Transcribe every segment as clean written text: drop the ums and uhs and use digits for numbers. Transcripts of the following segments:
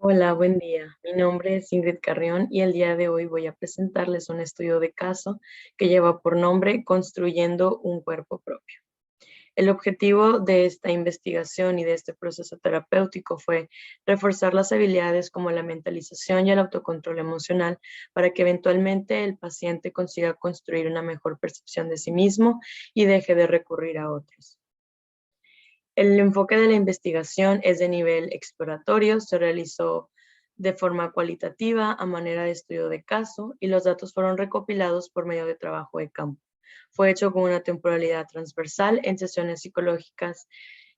Hola, buen día. Mi nombre es Ingrid Carrión y el día de hoy voy a presentarles un estudio de caso que lleva por nombre Construyendo un cuerpo propio. El objetivo de esta investigación y de este proceso terapéutico fue reforzar las habilidades como la mentalización y el autocontrol emocional para que eventualmente el paciente consiga construir una mejor percepción de sí mismo y deje de recurrir a otros. El enfoque de la investigación es de nivel exploratorio, se realizó de forma cualitativa a manera de estudio de caso y los datos fueron recopilados por medio de trabajo de campo. Fue hecho con una temporalidad transversal en sesiones psicológicas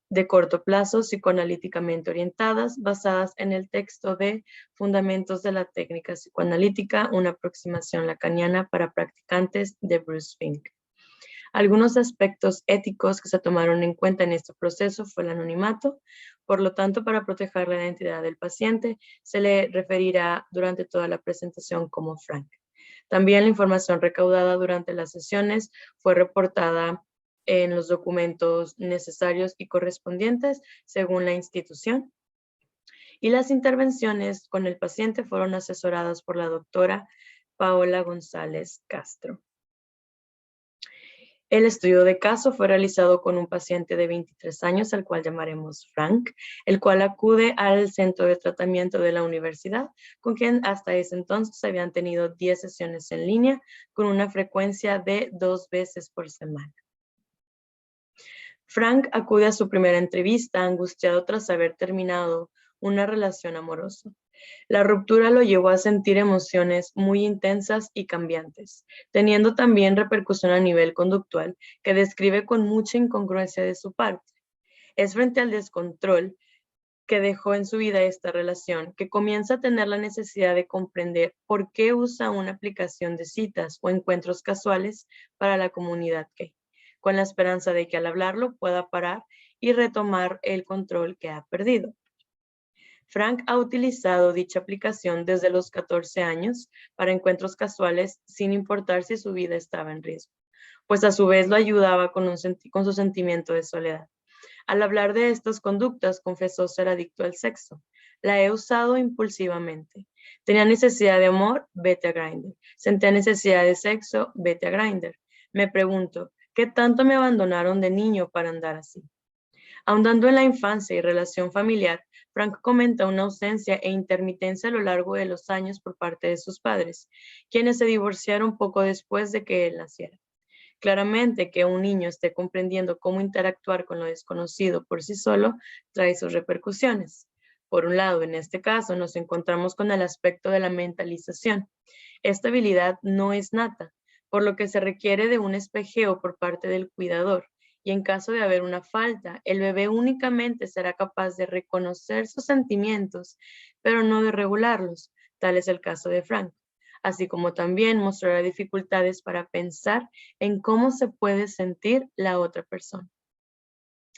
de corto plazo, psicoanalíticamente orientadas, basadas en el texto de Fundamentos de la técnica psicoanalítica, una aproximación lacaniana para practicantes de Bruce Fink. Algunos aspectos éticos que se tomaron en cuenta en este proceso fue el anonimato. Por lo tanto, para proteger la identidad del paciente, se le referirá durante toda la presentación como Frank. También la información recaudada durante las sesiones fue reportada en los documentos necesarios y correspondientes según la institución. Y las intervenciones con el paciente fueron asesoradas por la doctora Paola González Castro. El estudio de caso fue realizado con un paciente de 23 años, al cual llamaremos Frank, el cual acude al centro de tratamiento de la universidad, con quien hasta ese entonces habían tenido 10 sesiones en línea, con una frecuencia de 2 veces por semana. Frank acude a su primera entrevista angustiado tras haber terminado una relación amorosa. La ruptura lo llevó a sentir emociones muy intensas y cambiantes, teniendo también repercusión a nivel conductual, que describe con mucha incongruencia de su parte. Es frente al descontrol que dejó en su vida esta relación, que comienza a tener la necesidad de comprender por qué usa una aplicación de citas o encuentros casuales para la comunidad gay, con la esperanza de que al hablarlo pueda parar y retomar el control que ha perdido. Frank ha utilizado dicha aplicación desde los 14 años para encuentros casuales sin importar si su vida estaba en riesgo, pues a su vez lo ayudaba con su sentimiento de soledad. Al hablar de estas conductas, confesó ser adicto al sexo. La he usado impulsivamente. Tenía necesidad de amor, vete a Grindr. Sentía necesidad de sexo, vete a Grindr. Me pregunto, ¿qué tanto me abandonaron de niño para andar así? Ahondando en la infancia y relación familiar, Frank comenta una ausencia e intermitencia a lo largo de los años por parte de sus padres, quienes se divorciaron poco después de que él naciera. Claramente que un niño esté comprendiendo cómo interactuar con lo desconocido por sí solo trae sus repercusiones. Por un lado, en este caso, nos encontramos con el aspecto de la mentalización. Esta habilidad no es nata, por lo que se requiere de un espejeo por parte del cuidador, y en caso de haber una falta, el bebé únicamente será capaz de reconocer sus sentimientos, pero no de regularlos. Tal es el caso de Frank, así como también mostrará dificultades para pensar en cómo se puede sentir la otra persona.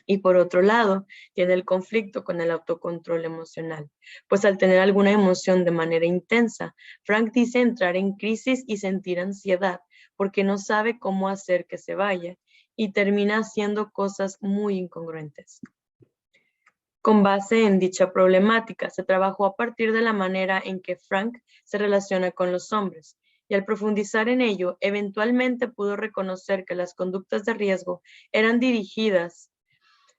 Y por otro lado, tiene el conflicto con el autocontrol emocional, pues al tener alguna emoción de manera intensa, Frank dice entrar en crisis y sentir ansiedad, porque no sabe cómo hacer que se vaya y termina haciendo cosas muy incongruentes. Con base en dicha problemática, se trabajó a partir de la manera en que Frank se relaciona con los hombres, y al profundizar en ello, eventualmente pudo reconocer que las conductas de riesgo eran dirigidas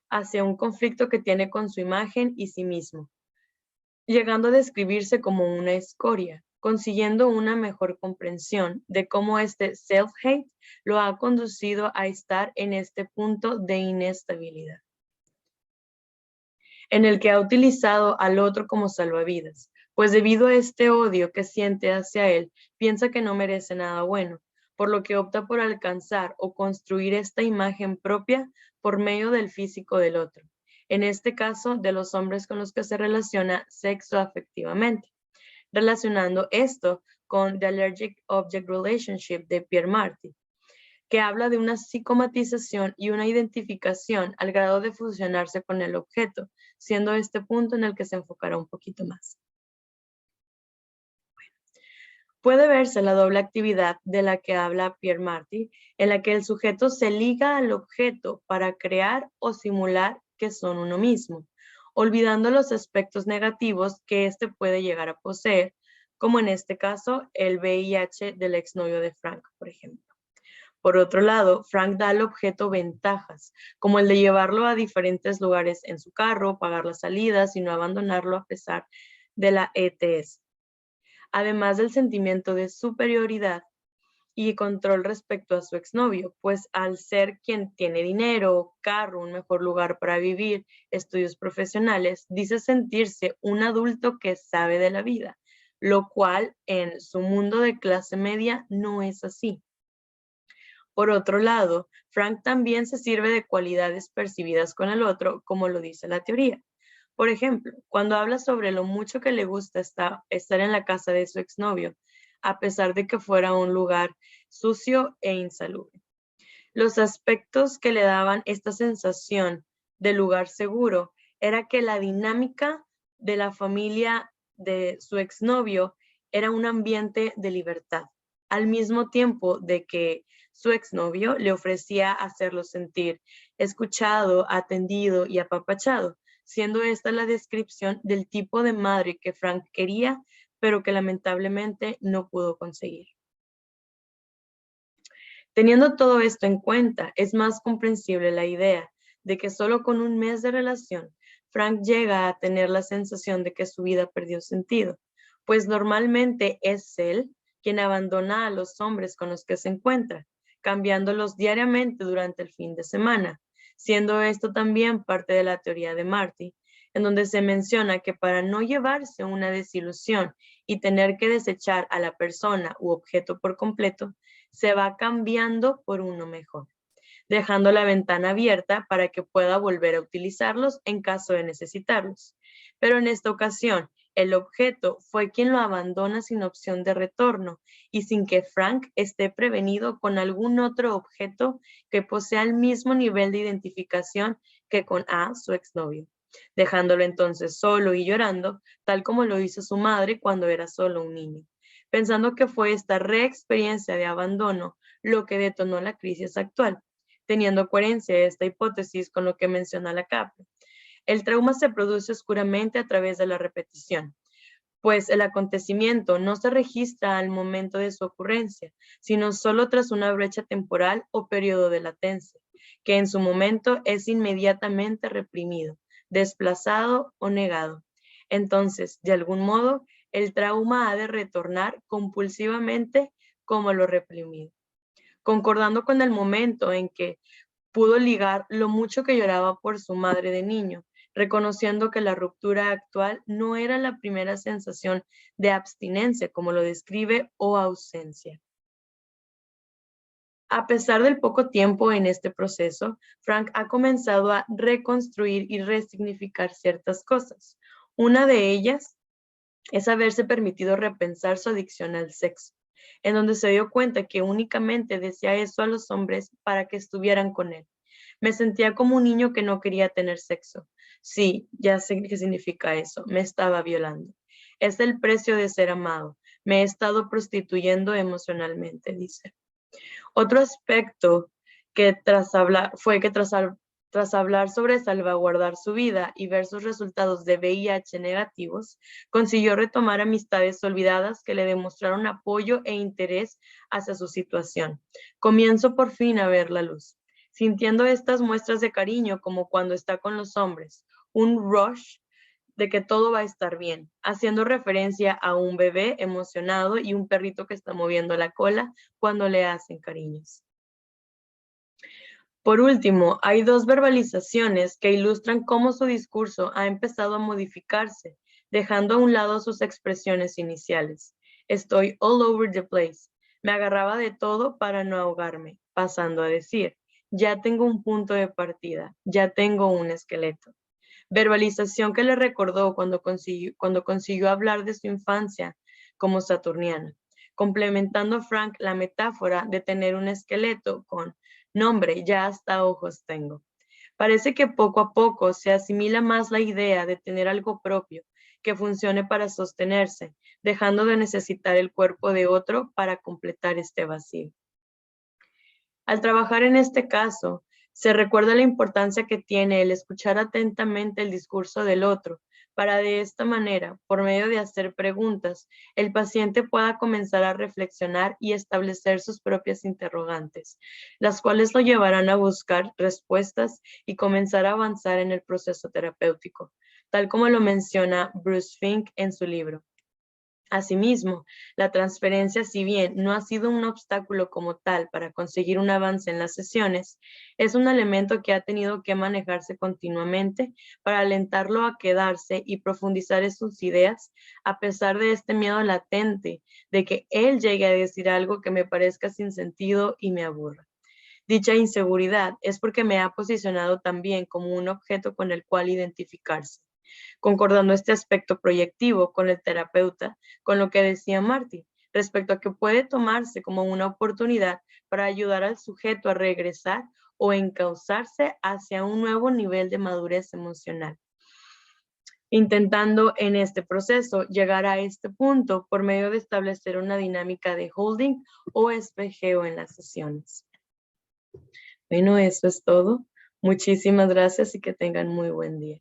hacia un conflicto que tiene con su imagen y sí mismo, llegando a describirse como una escoria, consiguiendo una mejor comprensión de cómo este self-hate lo ha conducido a estar en este punto de inestabilidad, en el que ha utilizado al otro como salvavidas, pues debido a este odio que siente hacia él, piensa que no merece nada bueno, por lo que opta por alcanzar o construir esta imagen propia por medio del físico del otro, en este caso de los hombres con los que se relaciona sexoafectivamente, relacionando esto con The Allergic Object Relationship de Pierre Marty, que habla de una psicomatización y una identificación al grado de fusionarse con el objeto, siendo este punto en el que se enfocará un poquito más. Puede verse la doble actividad de la que habla Pierre Marty, en la que el sujeto se liga al objeto para crear o simular que son uno mismo, olvidando los aspectos negativos que éste puede llegar a poseer, como en este caso el VIH del exnovio de Frank, por ejemplo. Por otro lado, Frank da al objeto ventajas, como el de llevarlo a diferentes lugares en su carro, pagar las salidas y no abandonarlo a pesar de la ETS. Además del sentimiento de superioridad y control respecto a su exnovio, pues al ser quien tiene dinero, carro, un mejor lugar para vivir, estudios profesionales, dice sentirse un adulto que sabe de la vida, lo cual en su mundo de clase media no es así. Por otro lado, Frank también se sirve de cualidades percibidas con el otro, como lo dice la teoría. Por ejemplo, cuando habla sobre lo mucho que le gusta estar en la casa de su exnovio, a pesar de que fuera un lugar sucio e insalubre. Los aspectos que le daban esta sensación de lugar seguro era que la dinámica de la familia de su exnovio era un ambiente de libertad, al mismo tiempo de que su exnovio le ofrecía hacerlo sentir escuchado, atendido y apapachado, siendo esta la descripción del tipo de madre que Frank quería, pero que lamentablemente no pudo conseguir. Teniendo todo esto en cuenta, es más comprensible la idea de que solo con un mes de relación, Frank llega a tener la sensación de que su vida perdió sentido, pues normalmente es él quien abandona a los hombres con los que se encuentra, cambiándolos diariamente durante el fin de semana, siendo esto también parte de la teoría de Marty, en donde se menciona que para no llevarse una desilusión y tener que desechar a la persona u objeto por completo, se va cambiando por uno mejor, dejando la ventana abierta para que pueda volver a utilizarlos en caso de necesitarlos. Pero en esta ocasión, el objeto fue quien lo abandona sin opción de retorno y sin que Frank esté prevenido con algún otro objeto que posea el mismo nivel de identificación que con su exnovio, dejándolo entonces solo y llorando, tal como lo hizo su madre cuando era solo un niño, pensando que fue esta reexperiencia de abandono lo que detonó la crisis actual, teniendo coherencia esta hipótesis con lo que menciona la Capra. El trauma se produce oscuramente a través de la repetición, pues el acontecimiento no se registra al momento de su ocurrencia, sino solo tras una brecha temporal o periodo de latencia, que en su momento es inmediatamente reprimido, desplazado o negado. Entonces, de algún modo, el trauma ha de retornar compulsivamente como lo reprimido, concordando con el momento en que pudo ligar lo mucho que lloraba por su madre de niño, reconociendo que la ruptura actual no era la primera sensación de abstinencia, como lo describe, o ausencia. A pesar del poco tiempo en este proceso, Frank ha comenzado a reconstruir y resignificar ciertas cosas. Una de ellas es haberse permitido repensar su adicción al sexo, en donde se dio cuenta que únicamente decía eso a los hombres para que estuvieran con él. Me sentía como un niño que no quería tener sexo. Sí, ya sé qué significa eso. Me estaba violando. Es el precio de ser amado. Me he estado prostituyendo emocionalmente, dice. Otro aspecto que tras hablar sobre salvaguardar su vida y ver sus resultados de VIH negativos, consiguió retomar amistades olvidadas que le demostraron apoyo e interés hacia su situación. Comienzo por fin a ver la luz, sintiendo estas muestras de cariño como cuando está con los hombres, un rush de que todo va a estar bien, haciendo referencia a un bebé emocionado y un perrito que está moviendo la cola cuando le hacen cariños. Por último, hay dos verbalizaciones que ilustran cómo su discurso ha empezado a modificarse, dejando a un lado sus expresiones iniciales. Estoy all over the place. Me agarraba de todo para no ahogarme, pasando a decir, ya tengo un punto de partida, ya tengo un esqueleto. Verbalización que le recordó cuando consiguió hablar de su infancia como saturniana, complementando Frank la metáfora de tener un esqueleto con nombre, ya hasta ojos tengo. Parece que poco a poco se asimila más la idea de tener algo propio que funcione para sostenerse, dejando de necesitar el cuerpo de otro para completar este vacío. Al trabajar en este caso, Se recuerda la importancia que tiene el escuchar atentamente el discurso del otro, para de esta manera, por medio de hacer preguntas, el paciente pueda comenzar a reflexionar y establecer sus propias interrogantes, las cuales lo llevarán a buscar respuestas y comenzar a avanzar en el proceso terapéutico, tal como lo menciona Bruce Fink en su libro. Asimismo, la transferencia, si bien no ha sido un obstáculo como tal para conseguir un avance en las sesiones, es un elemento que ha tenido que manejarse continuamente para alentarlo a quedarse y profundizar en sus ideas, a pesar de este miedo latente de que él llegue a decir algo que me parezca sin sentido y me aburra. Dicha inseguridad es porque me ha posicionado también como un objeto con el cual identificarse, concordando este aspecto proyectivo con el terapeuta, con lo que decía Marty, respecto a que puede tomarse como una oportunidad para ayudar al sujeto a regresar o encauzarse hacia un nuevo nivel de madurez emocional, intentando en este proceso llegar a este punto por medio de establecer una dinámica de holding o espejeo en las sesiones. Bueno, eso es todo. Muchísimas gracias y que tengan muy buen día.